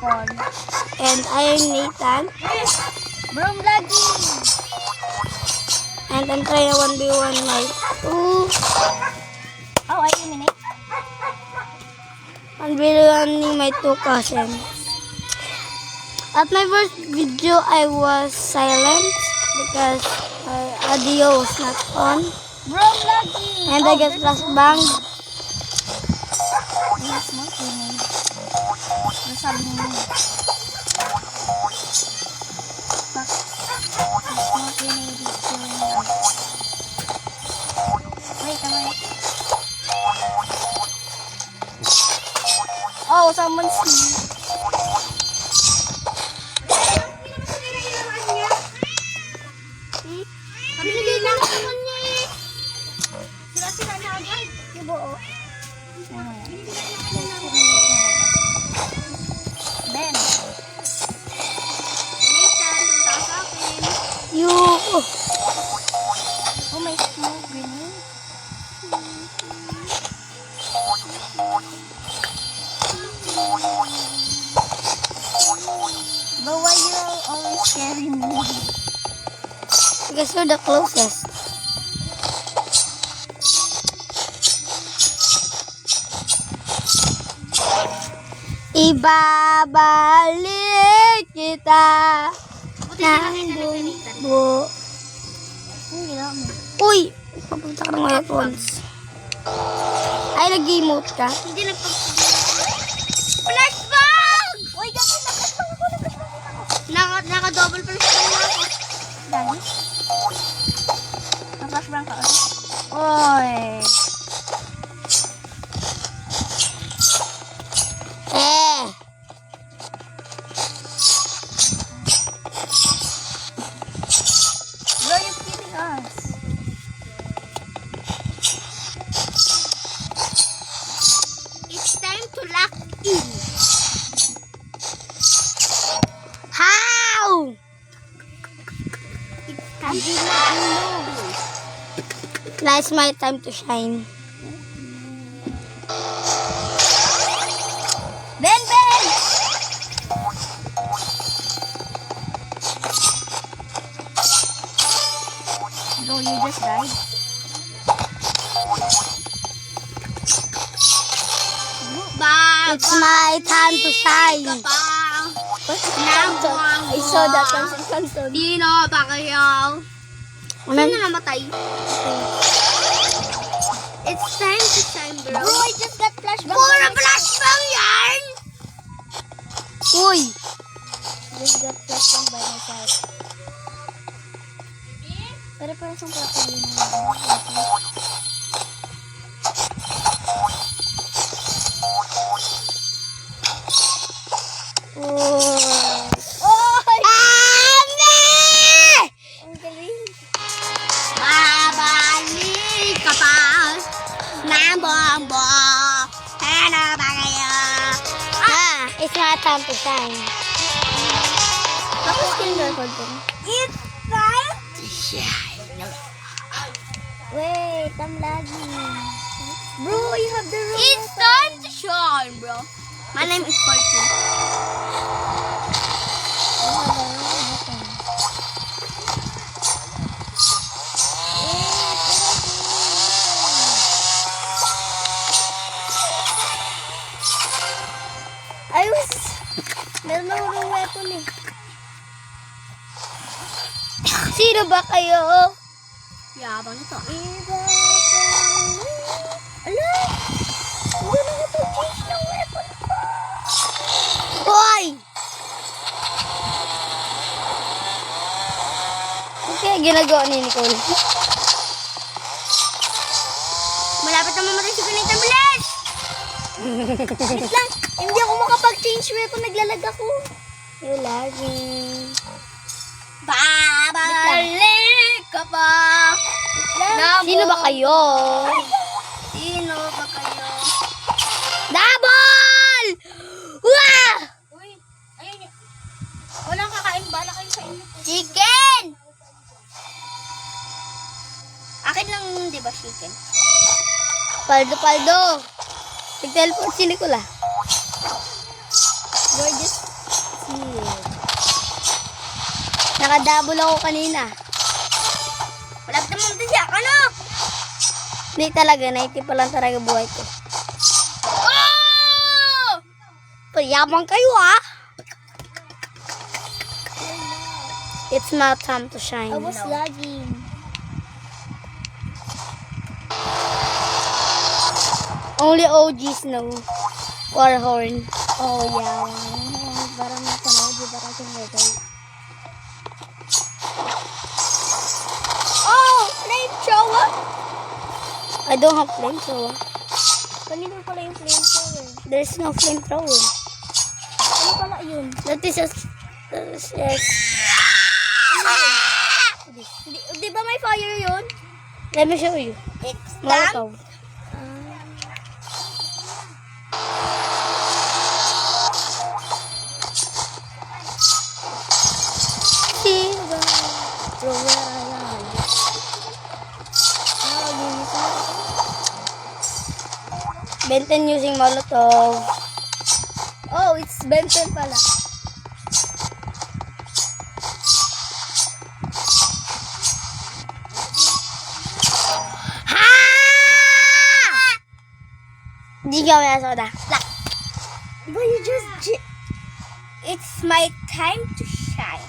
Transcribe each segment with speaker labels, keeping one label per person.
Speaker 1: Nicole.
Speaker 2: And I am Nathan.
Speaker 1: Bro vlogging.
Speaker 2: And I'm trying 1v1 my 2.
Speaker 1: Oh, I eliminate.
Speaker 2: 1v1 my 2 cousins. At my first video, I was silent because audio was not on.
Speaker 1: Bro vlogging.
Speaker 2: And I get flashbang.
Speaker 1: Yes, mo grenade. Ano sabi mo? Smoke grenade is killing us. Wait, wait. Oh, someone's here.
Speaker 2: Binigay na naman niya eh.
Speaker 1: Sila na agad. Ibuo. Ben. Nathan, punta sa akin.
Speaker 2: You.
Speaker 1: Oh, may smoke grenade. But why you always scaring me?
Speaker 2: Because you're the closest. Ibabalik kita ng bumbu.
Speaker 1: Ang ginawa mo?
Speaker 2: Uy! Papunta ka ng weapons. Ay, nag-emote ka?
Speaker 1: Hindi flashbang! Uy, gano'n naka-double flashbang na ako. Dali? Naka-flashbang ka ulit? Uy! Bro, you're killing us. It's time to lock in.
Speaker 2: How?
Speaker 1: It's time to lock in.
Speaker 2: Now it's my time to shine.
Speaker 1: Ben! Bro, you just died.
Speaker 2: It's my time to shine.
Speaker 1: I saw that one. Dino, Pacquiao.
Speaker 2: Ano?
Speaker 1: Saan na namatay? It's time to shine, bro. Bro, I just got flashbang. Pura flashbang yan!
Speaker 2: Uy!
Speaker 1: Just got flashbang by myself. Pero parang siyang properly na Ang galing. Babalik ka pa ng bombo. Ano ba kayo?
Speaker 2: It's my time to shine.
Speaker 1: Tapos kin-record ko na. It's time to shine. Wait, I'm lagging. Bro, you have the room. It's time to shine, bro. My name is Fortune. I was... Meron na akong weapon eh.
Speaker 2: Sino ba kayo?
Speaker 1: Yabang ito. Ala! Hindi na ako change ng weapon ko.
Speaker 2: Hoy! Ano kaya ginagawa ni Nicole?
Speaker 1: Malapit na mamatay si Pinay Tambiles! Wait lang, hindi ako makapag-change weapon, naglalag ako.
Speaker 2: You lagging.
Speaker 1: Babalik ka pa!
Speaker 2: Sino ba kayo?
Speaker 1: Sino ba kayo?
Speaker 2: Double! Wah!
Speaker 1: Uy, ayun yun. Walang kakain, bala kayo sa inyo.
Speaker 2: Chicken!
Speaker 1: Akin lang, di ba, chicken?
Speaker 2: Paldo! Nag-teleport si Nicola.
Speaker 1: Gorgeous. kid.
Speaker 2: Nakadouble ako kanina.
Speaker 1: Wala naman din siya. Ano?
Speaker 2: Hindi talaga, 90 pa lang talaga buhay ko.
Speaker 1: Oh!
Speaker 2: Payabang kayo ah! It's my time to shine.
Speaker 1: I was lagging.
Speaker 2: Only OGs know. Warhorn.
Speaker 1: Oh, yeah. Parang napanood. Parang sinagay. Oh! Flamethrower!
Speaker 2: I don't have flamethrower.
Speaker 1: Kanino pala yung flamethrower?
Speaker 2: There's no flamethrower.
Speaker 1: Ano pala yun?
Speaker 2: That is just...
Speaker 1: Di ba may fire yun?
Speaker 2: Let me show you.
Speaker 1: It's
Speaker 2: Molotov. Benton using Molotov.
Speaker 1: Oh, it's Benton pala.
Speaker 2: Di kami soda.
Speaker 1: But you just... It's my time to shine.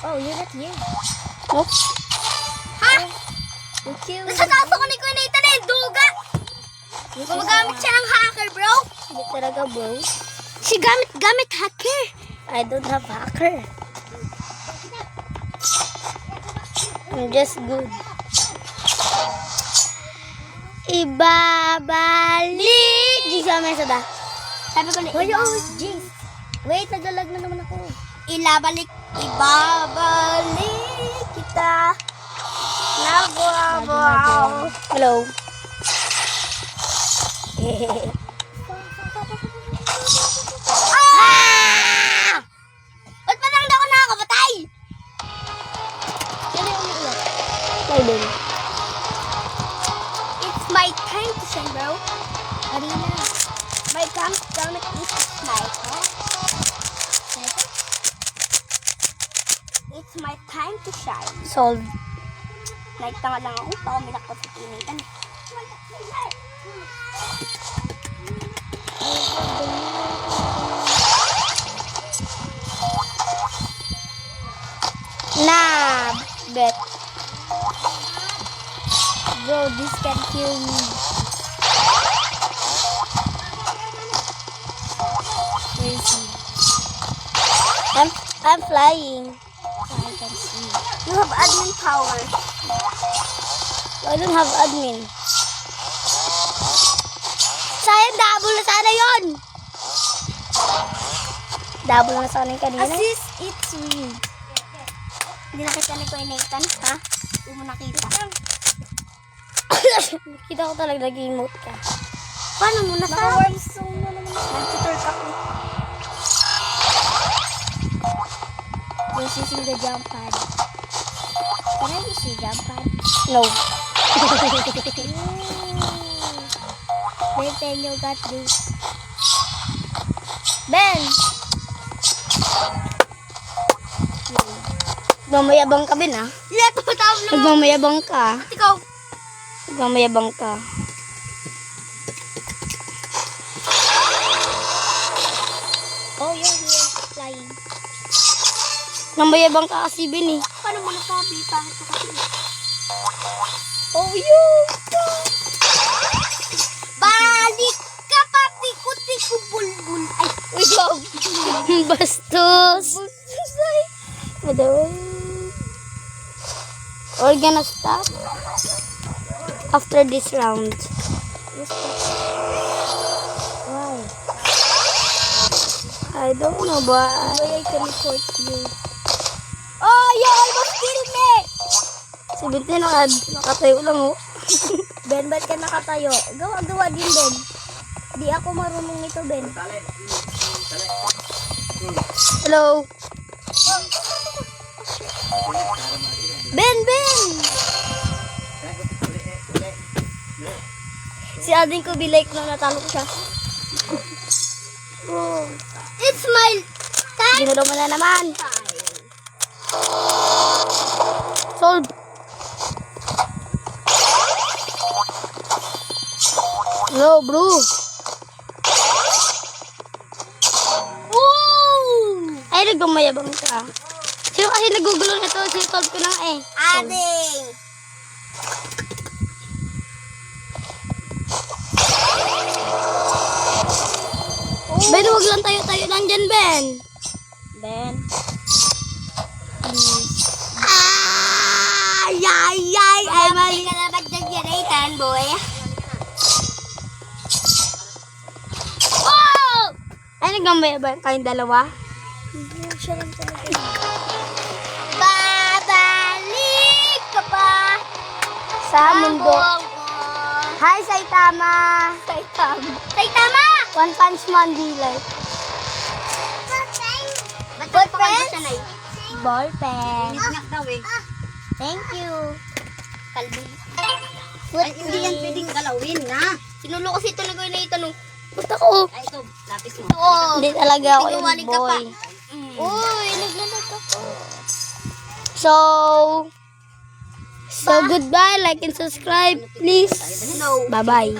Speaker 1: Oh, you're not here.
Speaker 2: Oops.
Speaker 1: Ha? You killed me. Nasa taas ako ni Kuya Nathan eh, duga! Gumagamit siya ng hacker, bro.
Speaker 2: Hindi talaga, bro.
Speaker 1: Si gamit hacker.
Speaker 2: I don't have hacker. I'm just good. Ibabalik. Di kami soda.
Speaker 1: Sabi ko na,
Speaker 2: Why you
Speaker 1: always jinx? Wait, naglalag na naman ako. Ibabalik kita. Wow.
Speaker 2: Hello.
Speaker 1: Ah! Ba't pa lang ako nakakapatay? Ano yung umiiyak?
Speaker 2: Pwede.
Speaker 1: It's my time to shine, bro. Arena. My time is sniper. It's my time to shine.
Speaker 2: Solve.
Speaker 1: Nagtanga lang ako. Baka minakot sa tinitan.
Speaker 2: Nah, bet.
Speaker 1: Bro, this can kill me. Where is he?
Speaker 2: I'm flying.
Speaker 1: I can see. You have admin power.
Speaker 2: I don't have admin. Sayang, double na sana yun. Double na sana yung kanina.
Speaker 1: Assist, it's win. Hindi nakita ni Kuya Nathan, ha? Hindi mo nakita.
Speaker 2: Kita ko talaga nag-emote ka.
Speaker 1: Paano mo na Naka-warm zone na naman. Nag-turk ako. You're using the jump pad. Can I use the jump pad?
Speaker 2: No.
Speaker 1: Ben, you got this. Ben!
Speaker 2: Nagmamayabang ka, Ben, ah.
Speaker 1: Yeah, tumatawag naman.
Speaker 2: Nagmamayabang ka.
Speaker 1: At ikaw?
Speaker 2: Nagmamayabang ka.
Speaker 1: Oh, you're here. Flying.
Speaker 2: Nagmamayabang ka kasi, Ben, eh.
Speaker 1: Paano mo nasabi? Pangit ko kasi. Oh, yun! Balik ka pa, tiku-tiku bulbul. Ay, wait lang.
Speaker 2: Bastos.
Speaker 1: Busay.
Speaker 2: Adoy. We're gonna stop after this round.
Speaker 1: Why?
Speaker 2: I don't know, but
Speaker 1: Why I can report you? Oh, you almost killed me!
Speaker 2: 17 nakatayo lang, oh.
Speaker 1: Ben, ba't ka nakatayo? Gawa-gawa din, Ben. Di ako marunong ito, Ben.
Speaker 2: Hello.
Speaker 1: Ben!
Speaker 2: Si Ading ko bilake na natalo ko siya.
Speaker 1: Bro. It's my time.
Speaker 2: Ginulo mo na naman. Solve. Hello, bro.
Speaker 1: Woo!
Speaker 2: Ay, nagmamayabang ka. Sino kasi nagugulo nito? Solve ko na nga eh.
Speaker 1: Ading.
Speaker 2: Ben, huwag lang tayo lang dyan, Ben.
Speaker 1: Ben.
Speaker 2: Ay, ay, ay, ay, mali.
Speaker 1: Ka na mag-generatan, boy. Oh!
Speaker 2: Ay, nagmamayabang kayong dalawa?
Speaker 1: Siya lang talaga. Babalik ka pa
Speaker 2: Sa mundo.
Speaker 1: buong
Speaker 2: Hi, Saitama.
Speaker 1: Saitama. Saitama!
Speaker 2: One Punch Man dealer.
Speaker 1: Good friends?
Speaker 2: Ballpen.
Speaker 1: Inak daw eh. Thank you. Kalbi. Ay, hindi yan pwedeng galawin na. Sinulo kasi talaga na itanong.
Speaker 2: Ba't ako?
Speaker 1: Ay, ito, lapis mo. Oo.
Speaker 2: Hindi talaga ako yung
Speaker 1: Tinuwalig ka pa.
Speaker 2: boy.
Speaker 1: Uy, naglalag ako.
Speaker 2: So goodbye, like and subscribe, please.
Speaker 1: No.
Speaker 2: Bye-bye.